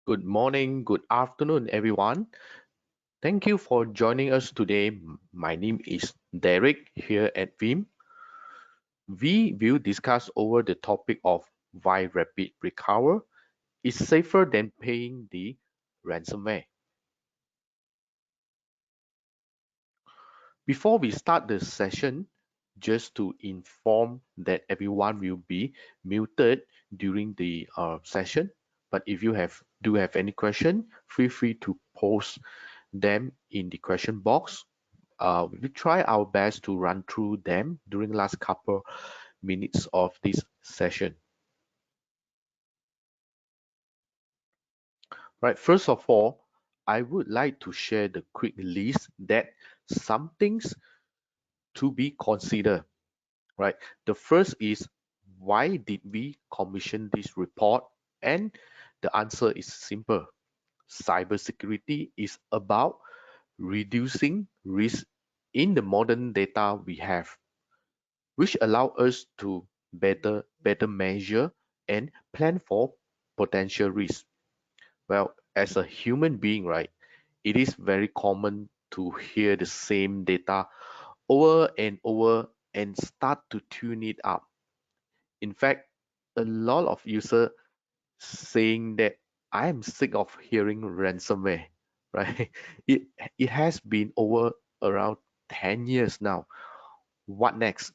Good morning, good afternoon, everyone. Thank you for joining us today. My name is Derek here at Veeam. We will discuss over the topic of why rapid recover is safer than paying the ransomware. Before we start the session, just to inform that everyone will be muted during the session. But if you do have any question, feel free to post them in the question box. We try our best to run through them during the last couple minutes of this session. Right, first of all, I would like to share the quick list that some things to be considered. Right, the first is why did we commission this report? And the answer is simple. Cybersecurity is about reducing risk in the modern data we have, which allow us to better measure and plan for potential risks. Well, as a human being, right, it is very common to hear the same data over and over and start to tune it up. In fact, a lot of users saying that I am sick of hearing ransomware, right? It it has been over around 10 years now. What next?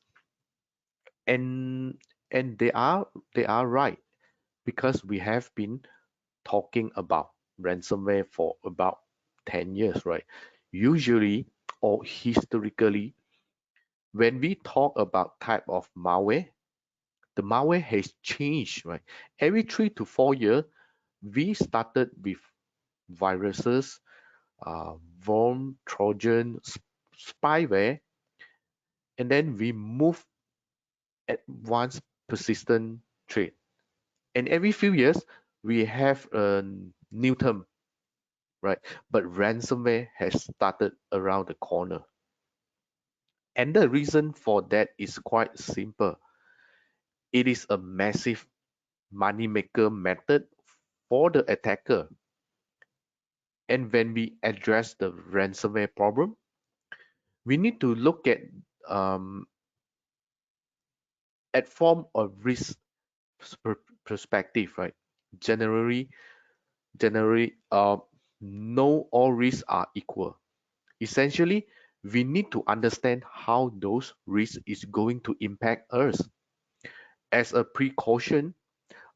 And and they are right, because we have been talking about ransomware for about 10 years, right? Usually or historically, when we talk about type of malware, the malware has changed, right? Every 3 to 4 years, we started with viruses, worm, Trojan, spyware, and then we move advanced persistent threat. And every few years, we have a new term, right? But ransomware has started around the corner. And the reason for that is quite simple. It is a massive moneymaker method for the attacker. And when we address the ransomware problem, we need to look um, at form of risk perspective, right? Generally, generally, no all risks are equal. Essentially, we need to understand how those risks is going to impact us. As a precaution,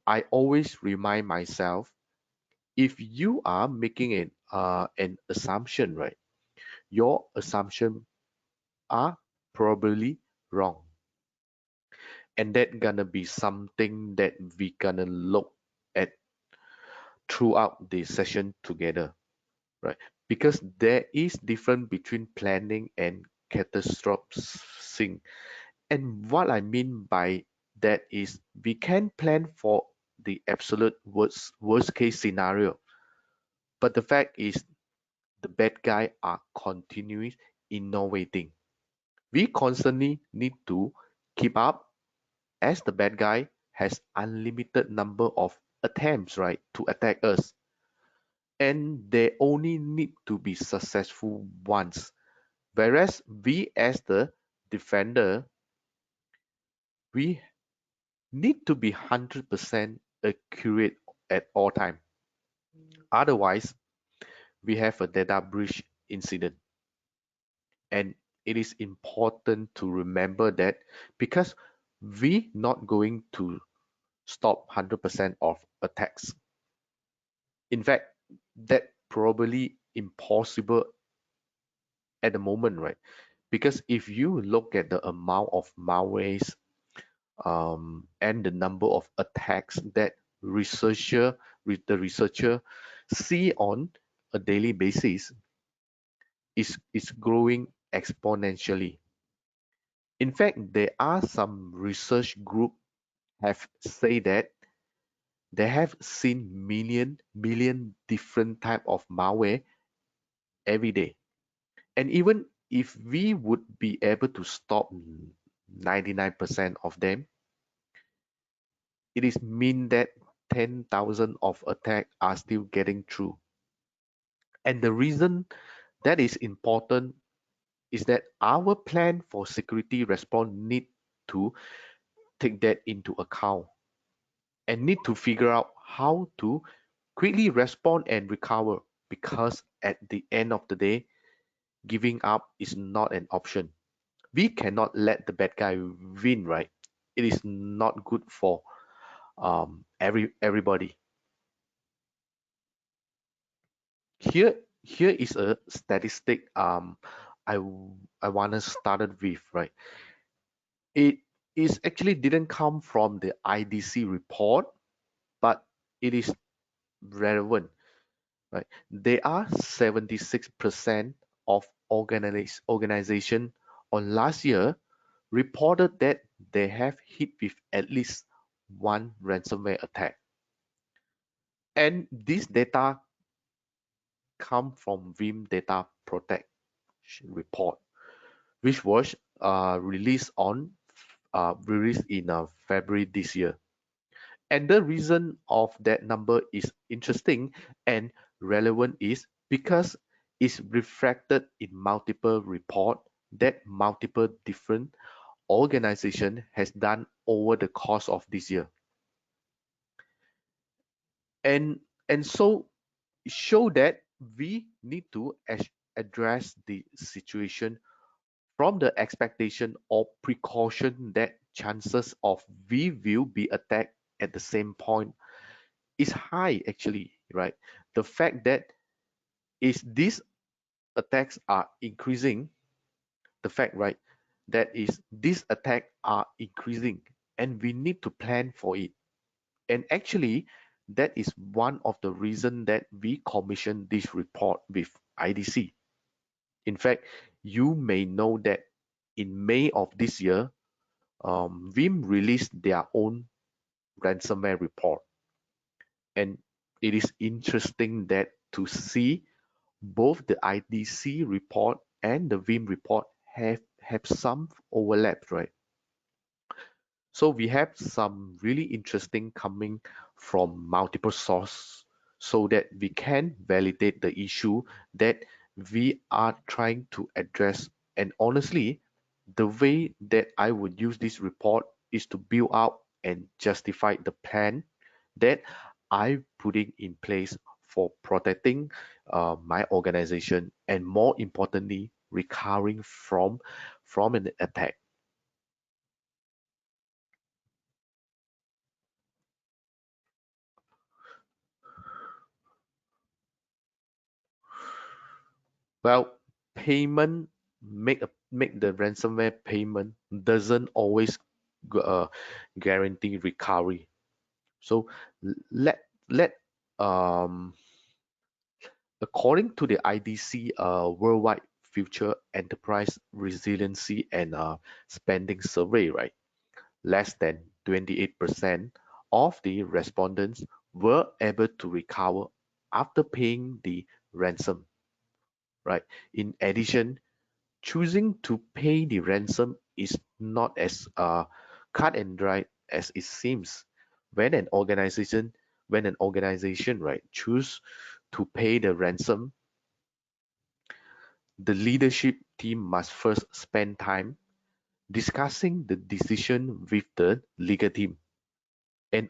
I always remind myself, if you are making an assumption, right, your assumption are probably wrong. And that gonna be something that we gonna look at throughout the session together, right? Because there is difference between planning and catastrophizing. And what I mean by that is we can plan for the absolute worst case scenario, but the fact is the bad guy are continuing innovating. We constantly need to keep up, as the bad guy has unlimited number of attempts, right, to attack us, and they only need to be successful once. Whereas we as the defender, we need to be 100% accurate at all time. Otherwise, we have a data breach incident. And it is important to remember that, because we not going to stop 100% of attacks. In fact, that probably impossible at the moment, right? Because if you look at the amount of malwares, and the number of attacks that the researcher see on a daily basis, is growing exponentially. In fact, there are some research group have said that they have seen million different type of malware every day. And even if we would be able to stop 99% of them, it is mean that 10,000 of attacks are still getting through. And the reason that is important is that our plan for security response need to take that into account and need to figure out how to quickly respond and recover, because at the end of the day, giving up is not an option. We cannot let the bad guy win, right? It is not good for everybody. Here is a statistic I I wanna started with, right? It is actually didn't come from the IDC report, but it is relevant, right? There are 76% of organization on last year reported that they have hit with at least one ransomware attack. And this data come from Veeam Data Protection report, which was released in February this year. And the reason of that number is interesting and relevant is because it's reflected in multiple report that multiple different organization has done over the course of this year. And so show that we need to address the situation from the expectation or precaution that chances of we will be attacked at the same point is high actually, right? The fact that is these attacks are increasing, the fact, right, that is these attacks are increasing and we need to plan for it. And actually, that is one of the reasons that we commissioned this report with IDC. In fact, you may know that in May of this year, Veeam released their own ransomware report. And it is interesting that to see both the IDC report and the Veeam report have some overlap, right? So we have some really interesting coming from multiple sources so that we can validate the issue that we are trying to address. And honestly, the way that I would use this report is to build out and justify the plan that I'm putting in place for protecting my organization and more importantly, recovering from an attack. Well, payment make the ransomware payment doesn't always uh, guarantee recovery. So let um according to the IDC Worldwide Future Enterprise Resiliency and Spending Survey, right? Less than 28% of the respondents were able to recover after paying the ransom, right? In addition, choosing to pay the ransom is not as cut and dry as it seems. When an organization, right, choose to pay the ransom, the leadership team must first spend time discussing the decision with the legal team and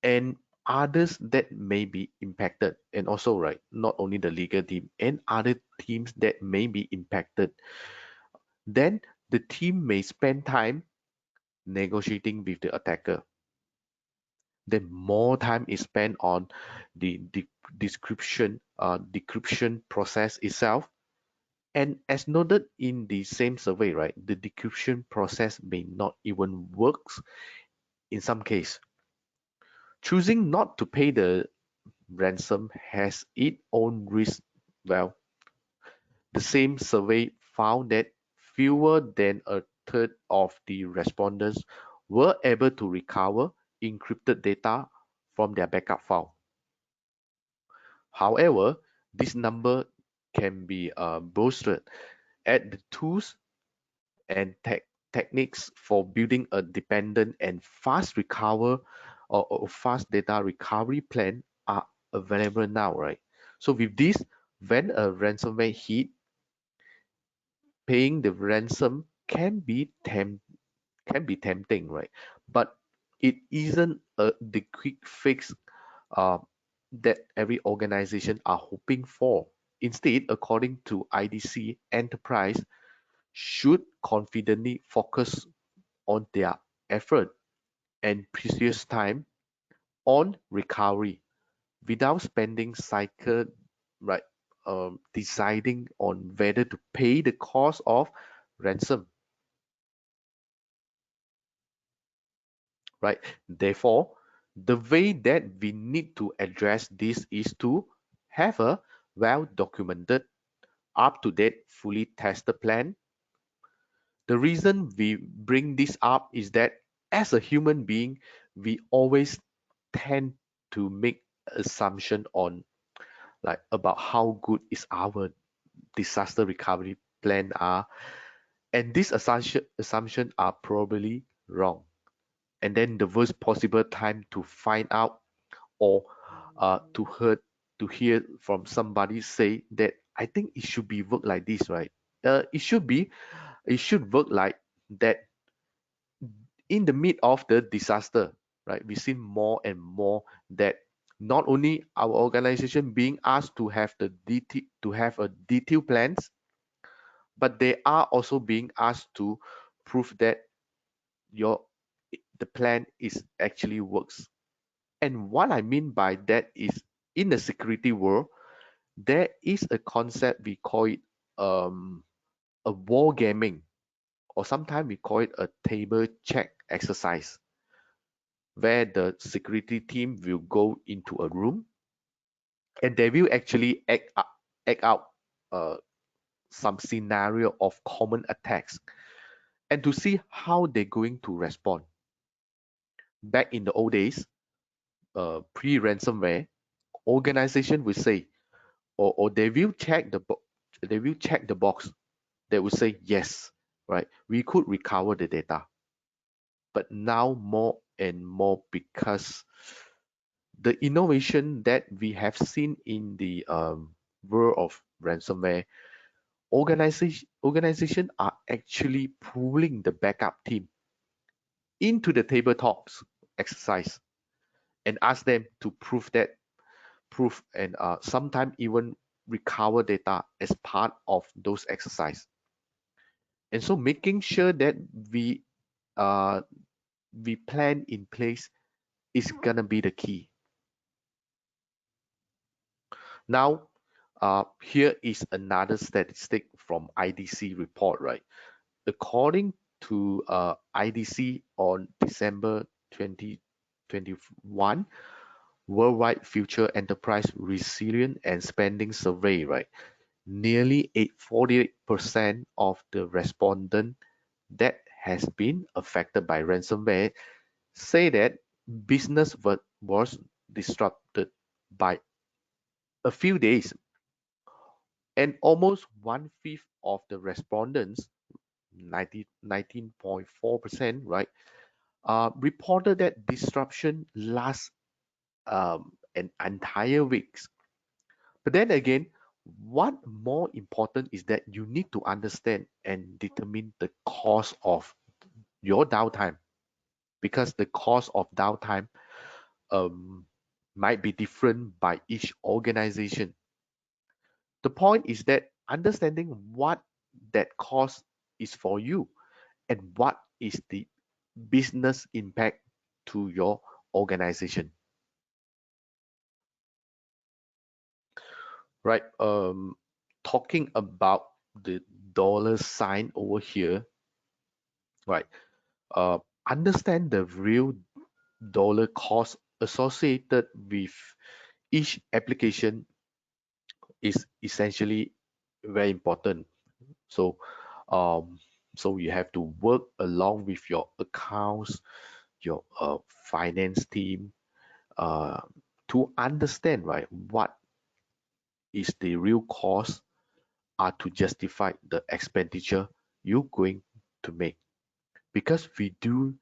and others that may be impacted, and also, right, not only the legal team and other teams that may be impacted. Then the team may spend time negotiating with the attacker. Then more time is spent on the decryption process itself. And as noted in the same survey, right, the decryption process may not even works in some case. Choosing not to pay the ransom has its own risk. Well, the same survey found that fewer than a third of the respondents were able to recover encrypted data from their backup file. However, this number can be boosted at the tools and techniques for building a dependent and fast recover or fast data recovery plan are available now, right? So with this, when a ransomware hit, paying the ransom can be tempting, right? But it isn't the quick fix uh, that every organization are hoping for. Instead, according to IDC, enterprise should confidently focus on their effort and precious time on recovery without spending cycle, right, deciding on whether to pay the cost of ransom, right? Therefore, the way that we need to address this is to have a well documented, up to date, fully tested plan. The reason we bring this up is that as a human being, we always tend to make assumption on like about how good is our disaster recovery plan are, and these assumption are probably wrong. And then the worst possible time to find out or to hear from somebody say that I think it should be work like this, right? It should work like that. In the mid of the disaster, right? We see more and more that not only our organization being asked to have to have a detailed plans, but they are also being asked to prove that your the plan is actually works. And what I mean by that is, in the security world, there is a concept we call it um, a war gaming, or sometimes we call it a table check exercise, where the security team will go into a room and they will actually act out uh, some scenario of common attacks and to see how they're going to respond. Back in the old days, pre-ransomware, organization will say, or they will check they will check the box. They will say yes, right? We could recover the data, but now more and more, because the innovation that we have seen in the world of ransomware, organization are actually pulling the backup team into the tabletops exercise and ask them to prove and sometimes even recover data as part of those exercise. And so making sure that uh, we plan in place is gonna be the key. Now, here is another statistic from IDC report, right? According to IDC on December 2021, Worldwide Future Enterprise Resilience and Spending Survey, right? Nearly 48% of the respondents that has been affected by ransomware say that business was disrupted by a few days, and almost one-fifth of the respondents, 19.4%, right, reported that disruption lasts an entire week. But then again, what more important is that you need to understand and determine the cost of your downtime, because the cost of downtime um, might be different by each organization. The point is that understanding what that cost is for you and what is the business impact to your organization, right? Talking about the dollar sign over here, right? Uh, Understand the real dollar cost associated with each application is essentially very important. So, um, so you have to work along with your accounts, your finance team, uh, to understand, right, what is the real cost are to justify the expenditure you're going to make. Because we do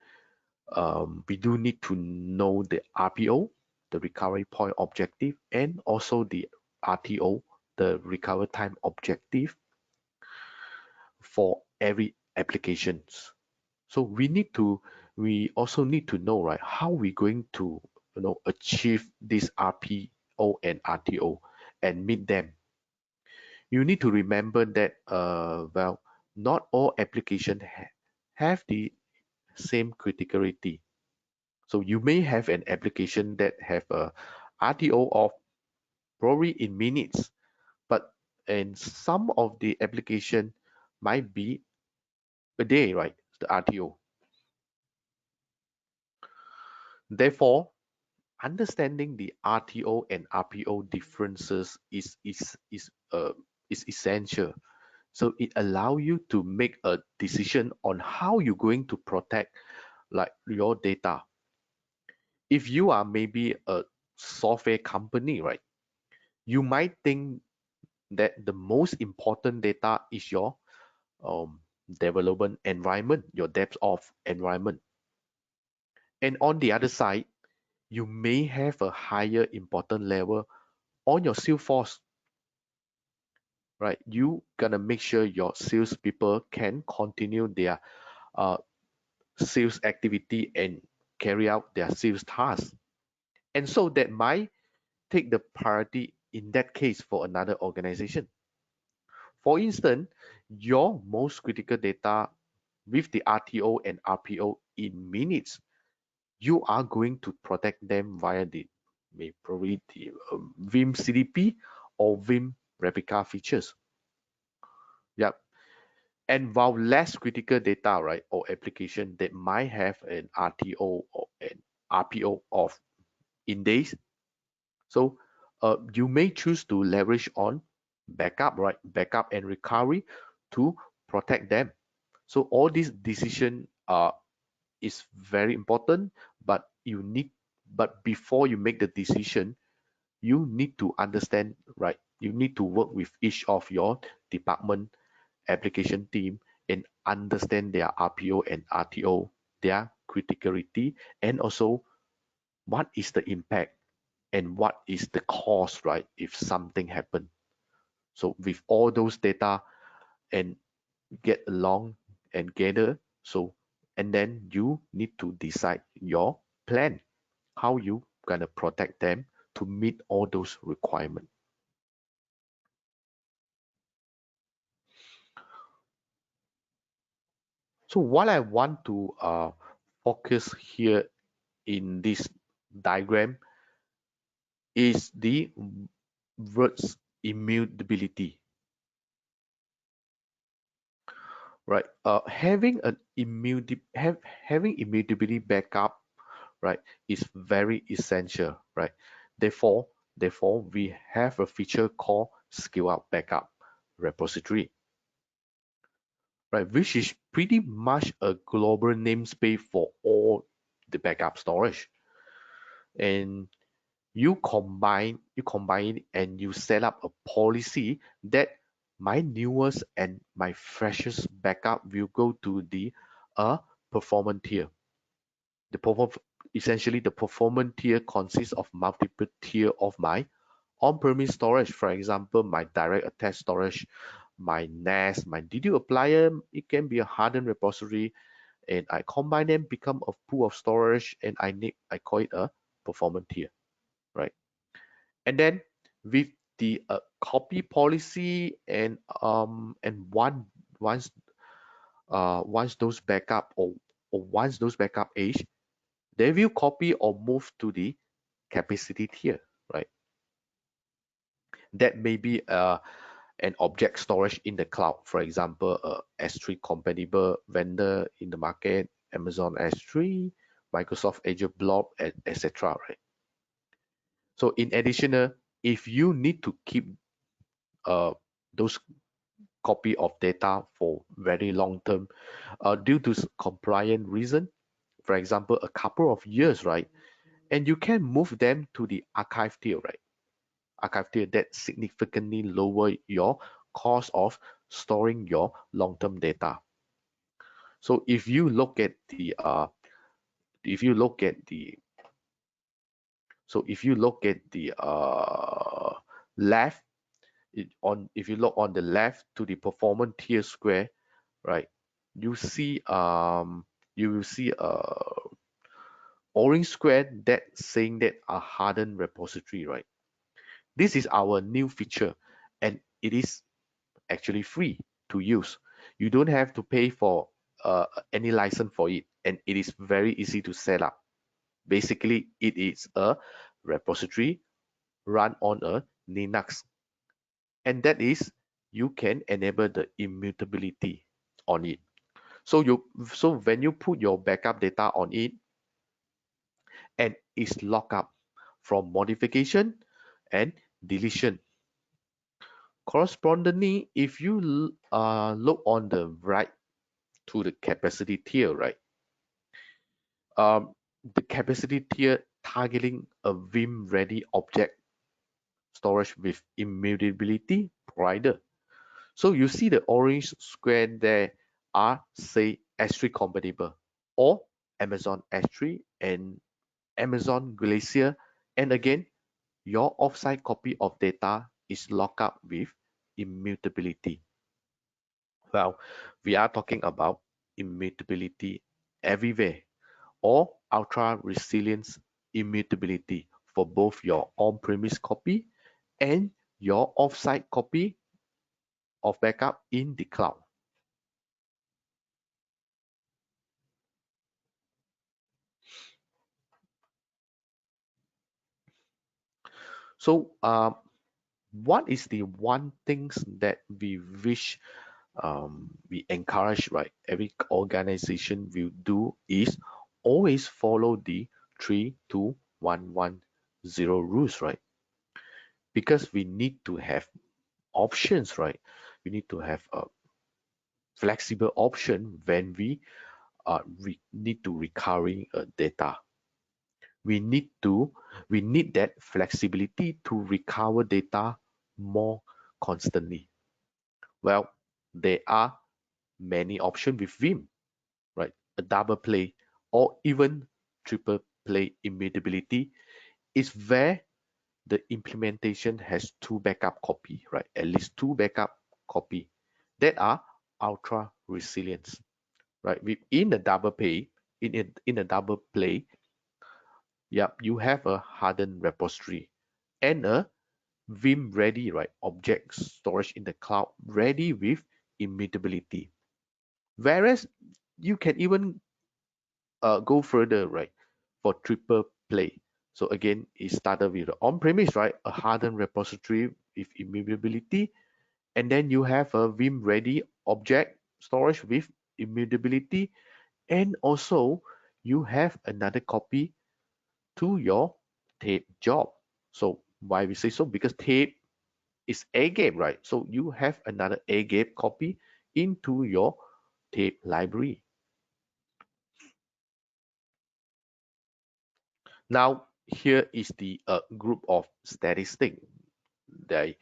We do need to know the RPO, the recovery point objective, and also the RTO, the recovery time objective for every applications. So we also need to know, right, how we're going to, achieve this RPO and RTO and meet them. You need to remember that, not all applications have the same criticality. So you may have an application that have a RTO of probably in minutes, but and some of the application might be a day, right? The RTO. Therefore, understanding the RTO and RPO differences is essential. So it allow you to make a decision on how you're going to protect like your data. If you are maybe a software company, right, you might think that the most important data is your um, development environment, your depth of environment. And on the other side, you may have a higher important level on your sales force, right? You gonna make sure your salespeople can continue their uh, sales activity and carry out their sales tasks. And so that might take the priority in that case for another organization. For instance, your most critical data with the RTO and RPO in minutes, you are going to protect them via the probably the Veeam CDP or Veeam replica features. Yeah. And while less critical data, right, or application that might have an RTO or an RPO of in days, so you may choose to leverage on backup, right, backup and recovery to protect them. So all these decision is very important, but but before you make the decision, you need to understand, right? You need to work with each of your department application team and understand their RPO and RTO, their criticality, and also what is the impact and what is the cost, right? If something happen. So with all those data and get along and gather, so and then you need to decide your plan, how you gonna protect them to meet all those requirements. So what I want to focus here in this diagram is the words immutability, right? Having immutability backup, right, is very essential, right? Therefore, therefore we have a feature called scale up backup repository, right, which is pretty much a global namespace for all the backup storage. And you combine and you set up a policy that my newest and my freshest backup will go to the performance tier. The perform Essentially the performance tier consists of multiple tier of my on-premise storage. For example, my direct attached storage, my NAS, my DDoS applier, it can be a hardened repository, and I combine them, become a pool of storage, and I call it a performance tier, right? And then with the copy policy and once those backup or once those backup age, they will copy or move to the capacity tier, right? That may be an object storage in the cloud, for example, a S3 compatible vendor in the market, Amazon S3, Microsoft Azure Blob, etc. Right? So in addition, if you need to keep those copy of data for very long term due to compliant reason, for example, a couple of years, right? And you can move them to the archive tier, right? Archive tier that significantly lower your cost of storing your long-term data. So if you look at the if you look at the left, if you look on the left to the performance tier square, right, you see you will see a orange square that saying that a hardened repository, right? This is our new feature, and it is actually free to use. You don't have to pay for any license for it, and it is very easy to set up. Basically, it is a repository run on a Linux, and that is you can enable the immutability on it. So when you put your backup data on it, and it's locked up from modification and deletion. Correspondingly, if you look on the right to the capacity tier, right? Um, the capacity tier targeting a Veeam ready object storage with immutability provider. So you see the orange square there are say S3 compatible or Amazon S3 and Amazon Glacier, and again your offsite copy of data is locked up with immutability. Well, we are talking about immutability everywhere or ultra resilience immutability for both your on-premise copy and your offsite copy of backup in the cloud. So, what is the one things that we wish we encourage, right? Every organization will do is always follow the 3-2-1-1-0 rules, right? Because we need to have options, right? We need to have a flexible option when we need to recovering data. We need that flexibility to recover data more constantly. Well, there are many options with Veeam, right? A double play or even triple play immutability is where the implementation has two backup copy, right? At least two backup copy that are ultra resilient, right? Within a double play, in a double play, yep, you have a hardened repository and a Vim ready, right? Object storage in the cloud ready with immutability. Whereas you can even go further, right? For triple play. So again, it started with the on-premise, right? A hardened repository with immutability, and then you have a Vim ready object storage with immutability, and also you have another copy to your tape job. So why we say so? Because tape is a game, right? So you have another a game copy into your tape library. Now here is the group of statistics that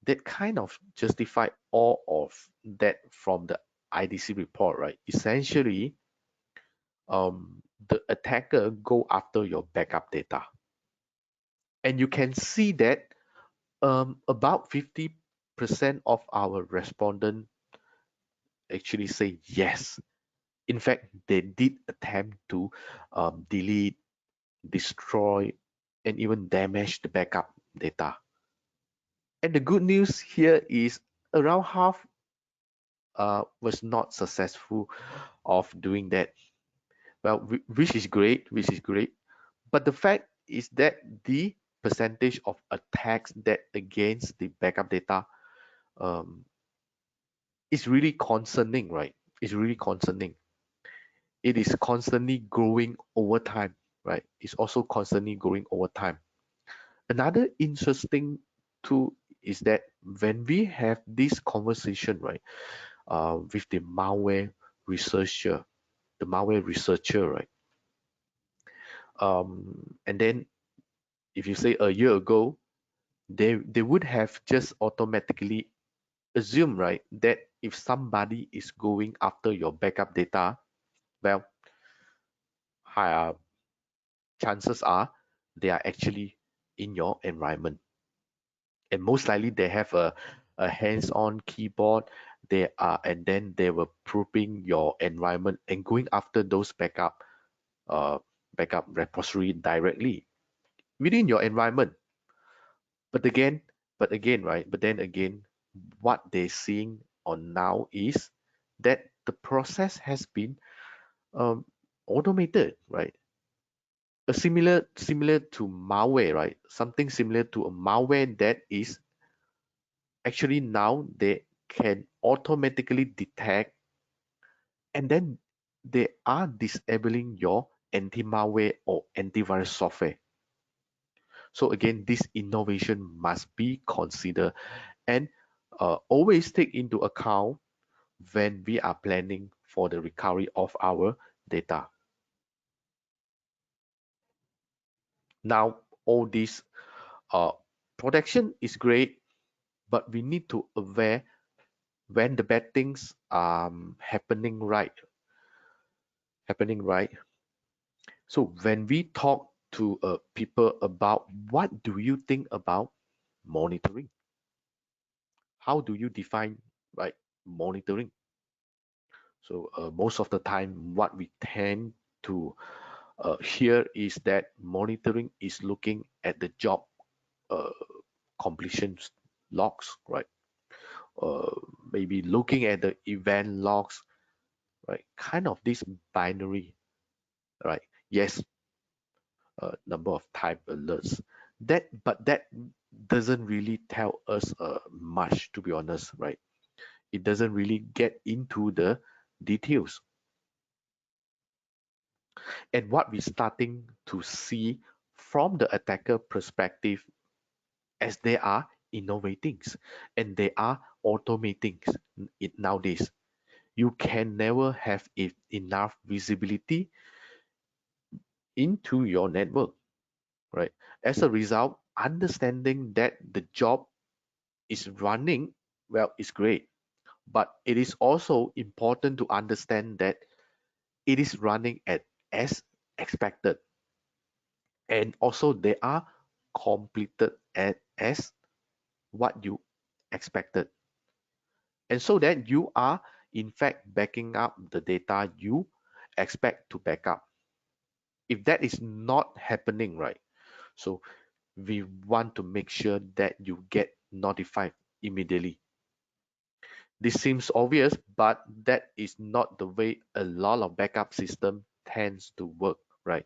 that kind of justify all of that from the IDC report, right? Essentially, the attacker go after your backup data, and you can see that about 50% of our respondent actually say yes. In fact, they did attempt to delete, destroy, and even damage the backup data. And the good news here is around half was not successful of doing that. Well, which is great, which is great. But the fact is that the percentage of attacks that against the backup data um, is really concerning, right? It's really concerning. It is constantly growing over time, right? It's also constantly growing over time. Another interesting tool is that when we have this conversation, right, with the malware researcher, right, and then if you say a year ago, they would have just automatically assumed, right, that if somebody is going after your backup data, well, high, chances are they are actually in your environment. And most likely they have a hands-on keyboard. They are, and then they were probing your environment and going after those uh, backup repository directly within your environment. But again, right? But then again, what they're seeing on now is that the process has been um, automated, right? A similar to malware, right? Something similar to a malware that is actually now they can automatically detect, and then they are disabling your anti-malware or antivirus software. So again, this innovation must be considered and always take into account when we are planning for the recovery of our data. Now, all this uh, protection is great, but we need to aware when the bad things happening right. So when we talk to people about what do you think about monitoring, how do you define right monitoring? So most of the time, what we tend to hear is that monitoring is looking at the job uh, completion logs, right? Uh, Maybe looking at the event logs, right? Kind of this binary, right? Yes, number of type alerts. But that doesn't really tell us much, to be honest, right? It doesn't really get into the details. And what we're starting to see from the attacker perspective as they are innovating and they are automating it nowadays. You can never have enough visibility into your network, right? As a result, understanding that the job is running well is great, but it is also important to understand that it is running at as expected, and also they are completed at as what you expected, and so that you are in fact backing up the data you expect to back up. If that is not happening, right, so we want to make sure that you get notified immediately. This seems obvious, but that is not the way a lot of backup system tends to work, right?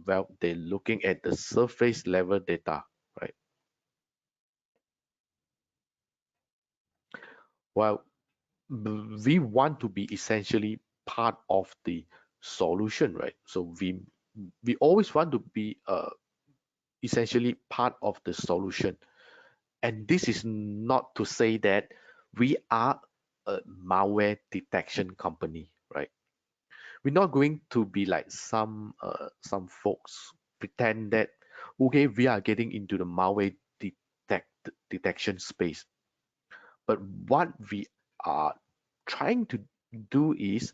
Well, they're looking at the surface level data, right? Well, we want to be essentially part of the solution, right? So we always want to be essentially part of the solution. And this is not to say that we are a malware detection company, right? We're not going to be like some folks pretend that okay, we are getting into the malware detection space. But what we are trying to do is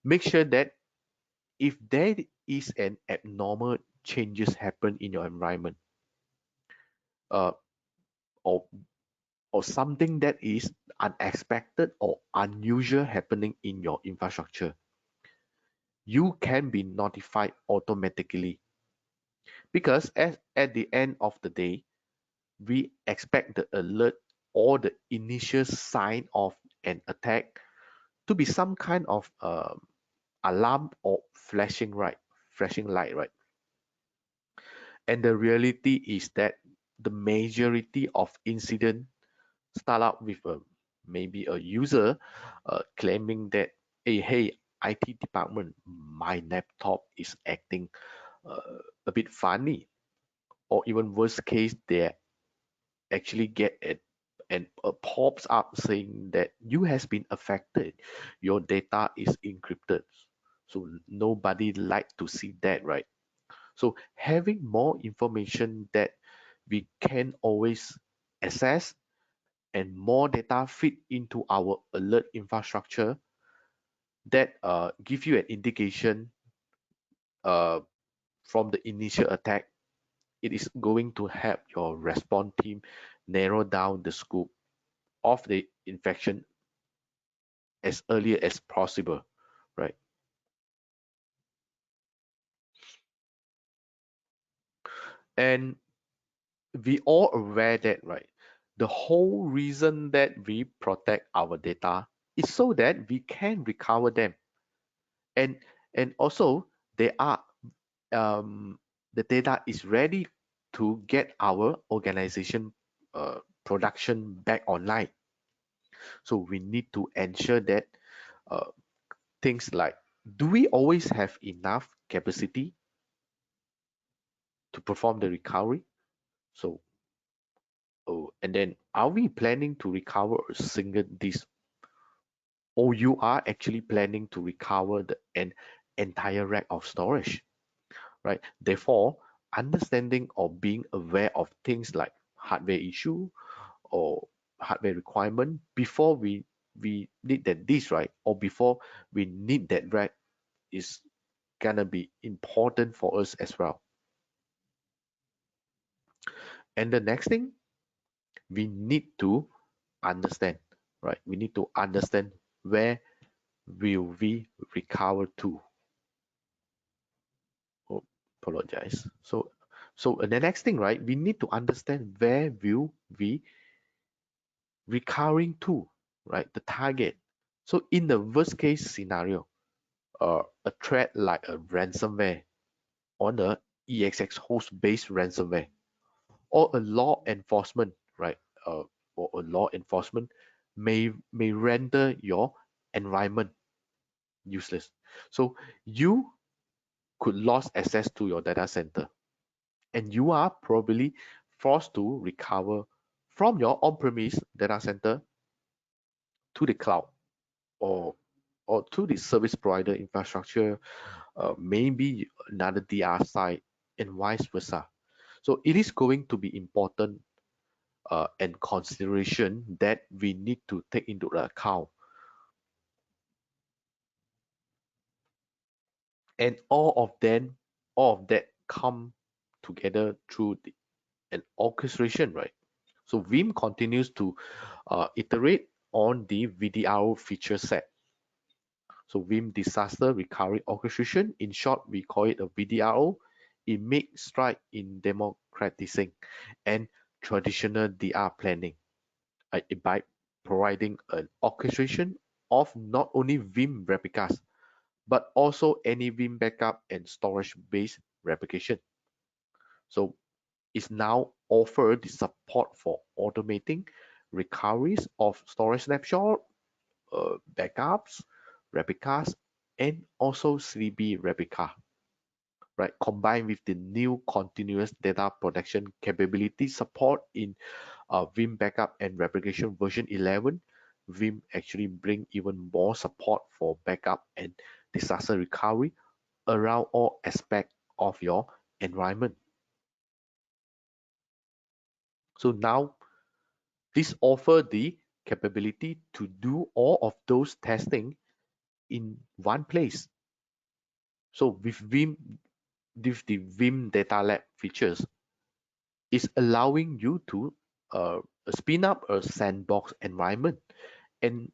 make sure that if there is an abnormal changes happen in your environment, uh, or something that is unexpected or unusual happening in your infrastructure, you can be notified automatically, because at the end of the day, we expect the alert or the initial sign of an attack to be some kind of alarm or flashing light, right? And the reality is that the majority of incidents start out with maybe a user claiming that, hey, IT department, my laptop is acting a bit funny, or even worst case, they actually get it and pops up saying that you has been affected, your data is encrypted. So nobody like to see that, right? So having more information that we can always access and more data fit into our alert infrastructure, that give you an indication uh, from the initial attack, it is going to help your response team narrow down the scope of the infection as early as possible, right? And we all aware that, right? The whole reason that we protect our data is so that we can recover them, and also they are um, the data is ready to get our organization production back online. So we need to ensure that uh, things like, do we always have enough capacity to perform the recovery? So, oh, and then are we planning to recover a single disk, or you are actually planning to recover an entire rack of storage, right? Therefore, understanding or being aware of things like hardware issue or hardware requirement before we need that disk, right? Or before we need that rack is gonna be important for us as well. And the next thing, we need to understand, right? We need to understand where will we recover to. Oh, apologize. So the next thing, right? We need to understand where will we recovering to, right? The target. So in the worst case scenario, a threat like a ransomware on a EXX host based ransomware, or a law enforcement, right? Uh, or a law enforcement may render your environment useless. So you could lose access to your data center, and you are probably forced to recover from your on-premise data center to the cloud, or to the service provider infrastructure, maybe another DR site, and vice versa. So it is going to be important and consideration that we need to take into account. And all of that come together through an orchestration, right? So Veeam continues to iterate on the VDRO feature set. So Veeam Disaster Recovery Orchestration, in short, we call it a VDRO. It makes stride in democratizing and traditional DR planning by providing an orchestration of not only Veeam replicas, but also any Veeam backup and storage-based replication. So it's now offer the support for automating recoveries of storage snapshot, backups, replicas, and also CDB replica, right? Combined with the new continuous data protection capability support in Veeam Backup and Replication version 11, Veeam actually bring even more support for backup and disaster recovery around all aspects of your environment. So now this offer the capability to do all of those testing in one place. So with the Veeam Data Lab features, is allowing you to uh, spin up a sandbox environment, and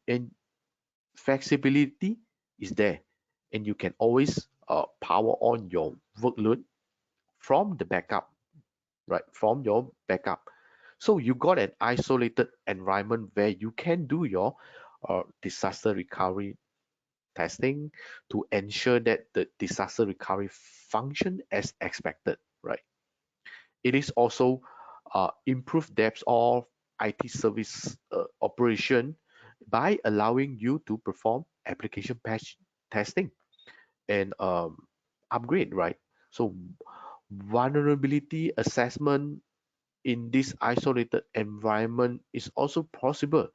flexibility is there, and you can always power on your workload from the backup, right? From your backup. So you got an isolated environment where you can do your disaster recovery testing to ensure that the disaster recovery function as expected, right? It is also improve depth of IT service operation by allowing you to perform application patch testing and upgrade, right? So vulnerability assessment in this isolated environment is also possible.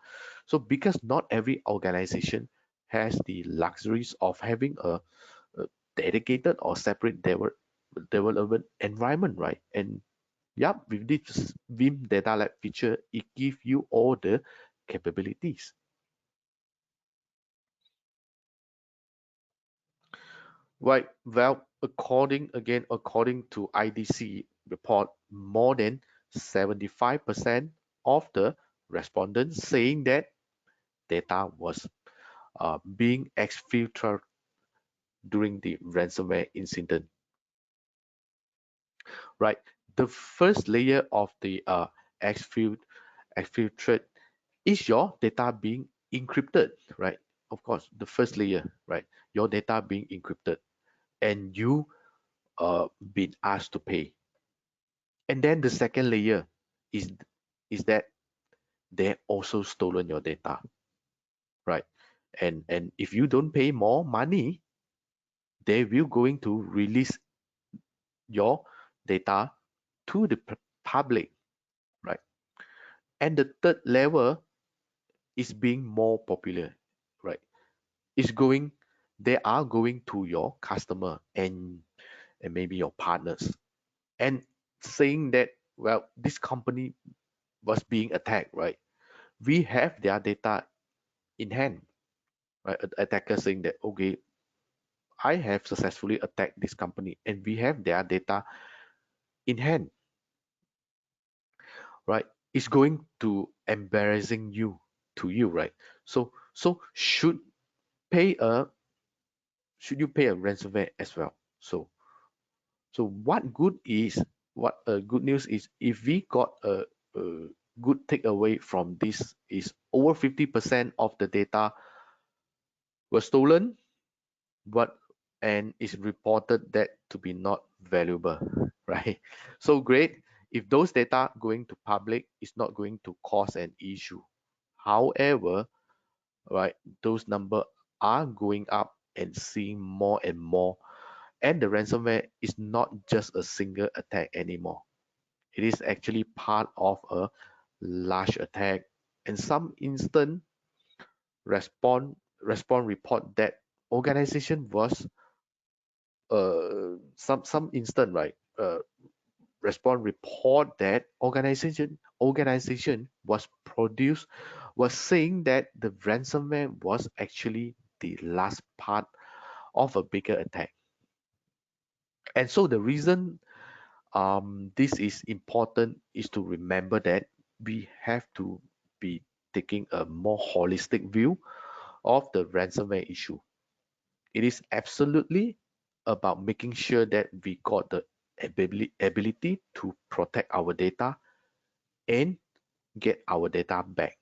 So because not every organization has the luxuries of having a dedicated or separate development environment, right? And yeah, with this Veeam Data Lab feature, it gives you all the capabilities. Right. Well, according to IDC report, more than 75% of the respondents saying that data was being exfiltrated during the ransomware incident. Right. The first layer of the exfiltrate is your data being encrypted, right? Of course, the first layer, right? Your data being encrypted, and you been asked to pay. And then the second layer is that they also stolen your data, right? And if you don't pay more money, they will going to release your data to the public, right? And the third level is being more popular, right? It's going, they are going to your customer and maybe your partners and saying that, well, this company was being attacked, right? We have their data in hand, right? Attacker saying that, okay, I have successfully attacked this company and we have their data in hand, right? It's going to embarrassing you to you, right? So pay a should you pay a ransomware as well? So what good news is, if we got a good takeaway from this is over 50% of the data was stolen, but and is reported that to be not valuable, right? So great. If those data going to public, is not going to cause an issue. However, right, those number are going up and seeing more and more, and the ransomware is not just a single attack anymore. It is actually part of a large attack, and some instant respond report that organization was some instant, right, respond report that organization was saying that the ransomware was actually the last part of a bigger attack. And so the reason this is important is to remember that we have to be taking a more holistic view of the ransomware issue. It is absolutely about making sure that we got the ability to protect our data and get our data back.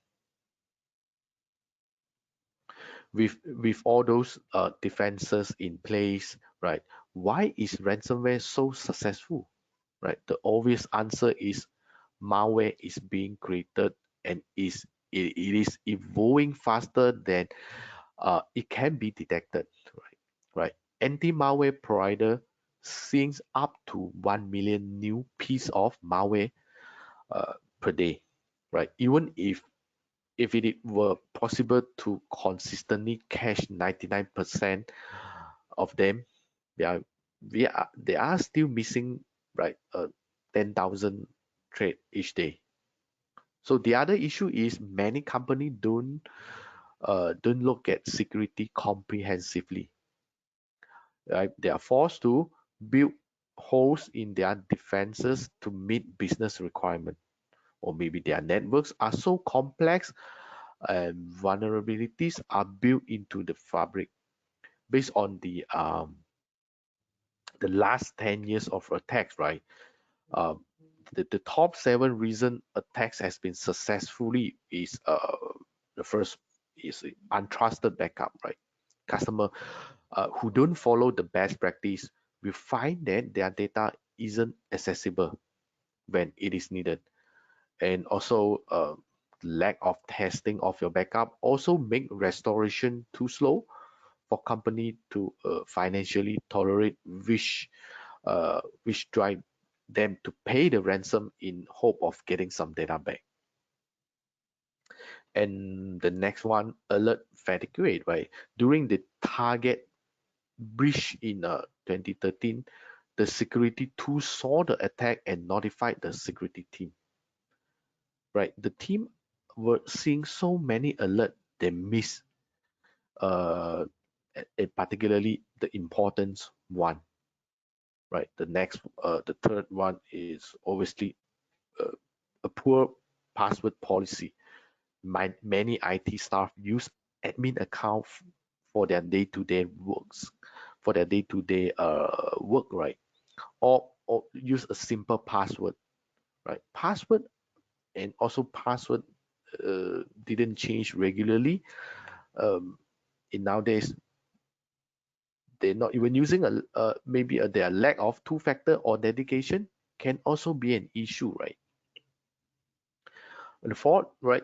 With all those defenses in place, right? Why is ransomware so successful? Right? The obvious answer is malware is being created and it is evolving faster than it can be detected, right? Right. Anti-malware provider sees up to 1 million new piece of malware uh, per day, right? Even if it were possible to consistently catch 99% of them, they are they are still missing, right, 10,000 trade each day. So the other issue is many companies don't look at security comprehensively, right? They are forced to build holes in their defenses to meet business requirements, or maybe their networks are so complex and vulnerabilities are built into the fabric. Based on the last 10 years of attacks, right? Um, the top 7 reason attacks has been successfully is the first is untrusted backup, right? Customer who don't follow the best practice will find that their data isn't accessible when it is needed. And also lack of testing of your backup also make restoration too slow for company to financially tolerate, which drive them to pay the ransom in hope of getting some data back. And the next one, alert fatigue, right? During the target breach in 2013, the security tool saw the attack and notified the security team, right? The team were seeing so many alerts they missed uh, and particularly the important one, right? The third one is obviously uh, a poor password policy. Many IT staff use admin account for their day-to-day works, for their day-to-day work, right? Or use a simple password, right? Password and also password didn't change regularly. Um, in nowadays, they're not even using maybe their lack of two-factor authentication can also be an issue, right? And the fourth, right,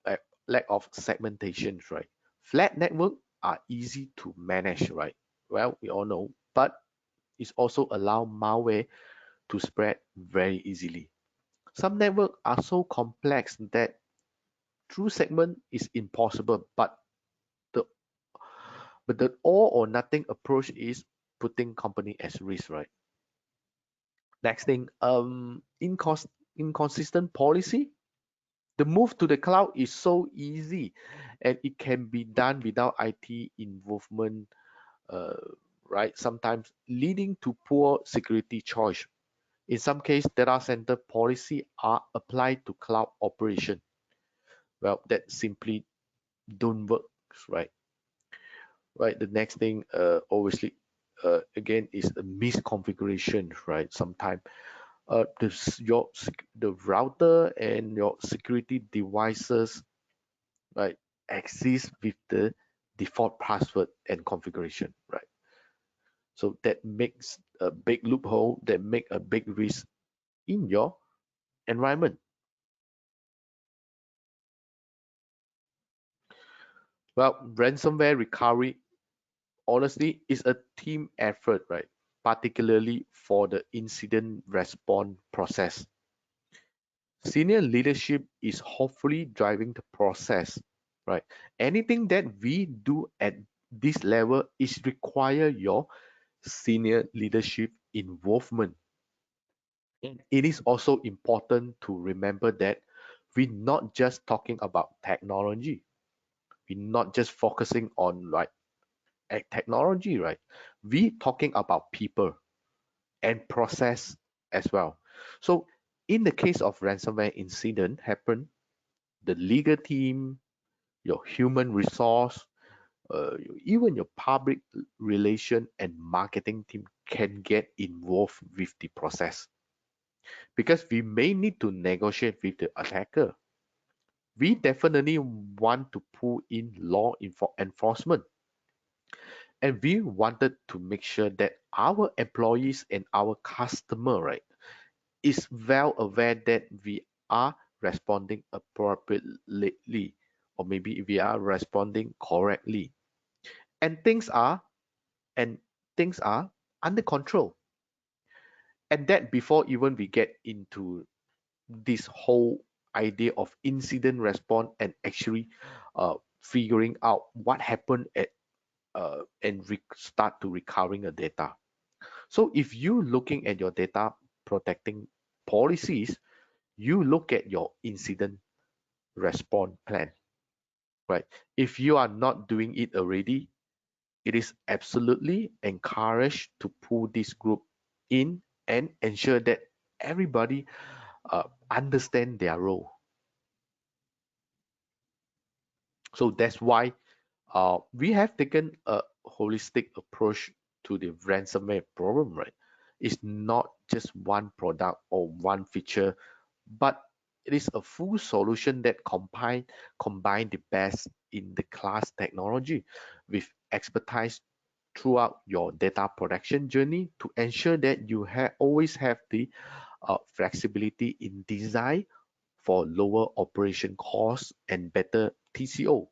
uh, lack of segmentation, right? Flat network are easy to manage, right? Well, we all know, but it's also allow malware to spread very easily. Some networks are so complex that true segment is impossible, the the all or nothing approach is putting company at risk, right? Next thing, inconsistent policy. The move to the cloud is so easy, and it can be done without IT involvement, uh, right? Sometimes leading to poor security choice. In some cases, data center policy are applied to cloud operation. Well, that simply don't work, right? Right. The next thing, obviously, again, is a misconfiguration, right? Sometimes the router and your security devices, right, exist with the default password and configuration, right? So that makes a big loophole, that make a big risk in your environment. Well, ransomware recovery honestly is a team effort, right? Particularly for the incident response process. Senior leadership is hopefully driving the process, right? Anything that we do at this level is require your senior leadership involvement. And it is also important to remember that we're not just talking about technology. We're not just focusing on technology, right? We talking about people and process as well. So in the case of ransomware incident happen, the legal team, your human resource, even your public relation and marketing team can get involved with the process because we may need to negotiate with the attacker. We definitely want to pull in enforcement, and we wanted to make sure that our employees and our customer, right, is well aware that we are responding appropriately, or maybe we are responding correctly, and and things are under control. And that before even we get into this whole idea of incident response and actually figuring out what happened and start to recovering the data. So if you looking at your data protecting policies, you look at your incident response plan, right? If you are not doing it already, it is absolutely encouraged to pull this group in and ensure that everybody understand their role. So that's why we have taken a holistic approach to the ransomware problem, right? It's not just one product or one feature, but it is a full solution that combine the best in the class technology with expertise throughout your data protection journey to ensure that you always have the flexibility in design for lower operation costs and better TCO,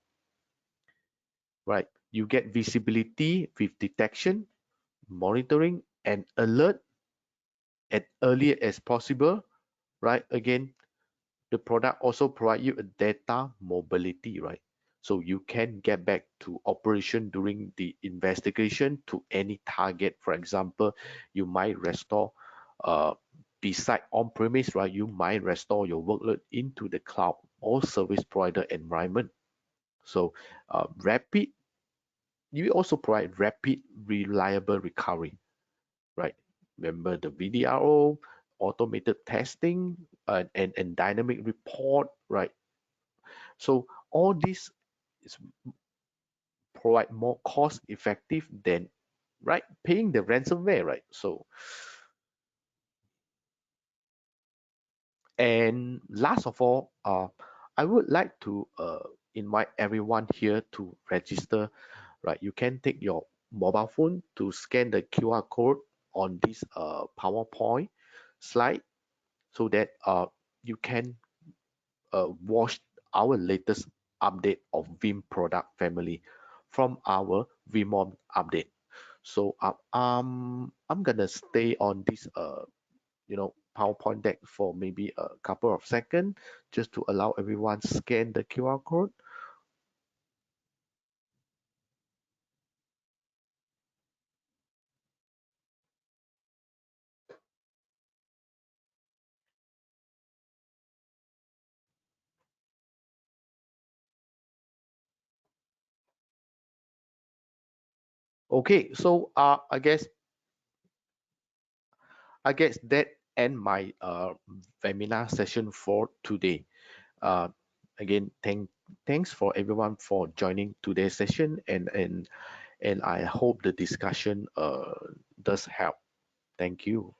right? You get visibility with detection, monitoring, and alert as early as possible, right? Again, the product also provide you a data mobility, right? So you can get back to operation during the investigation to any target. For example, you might restore beside on-premise, right? You might restore your workload into the cloud or service provider environment. So rapid you also provide rapid, reliable recovery, right? Remember the VDRO, automated testing, and dynamic report, right? So all this is provide more cost effective than, right, paying the ransomware, right? So, and last of all, I would like to invite everyone here to register, right? You can take your mobile phone to scan the QR code on this PowerPoint slide so that you can watch our latest update of Veeam product family from our Veeam update. So I'm gonna stay on this PowerPoint deck for maybe a couple of seconds just to allow everyone scan the QR code. Okay, so I guess that end my webinar session for today. Uh, Again, thanks for everyone for joining today's session, and I hope the discussion does help. Thank you.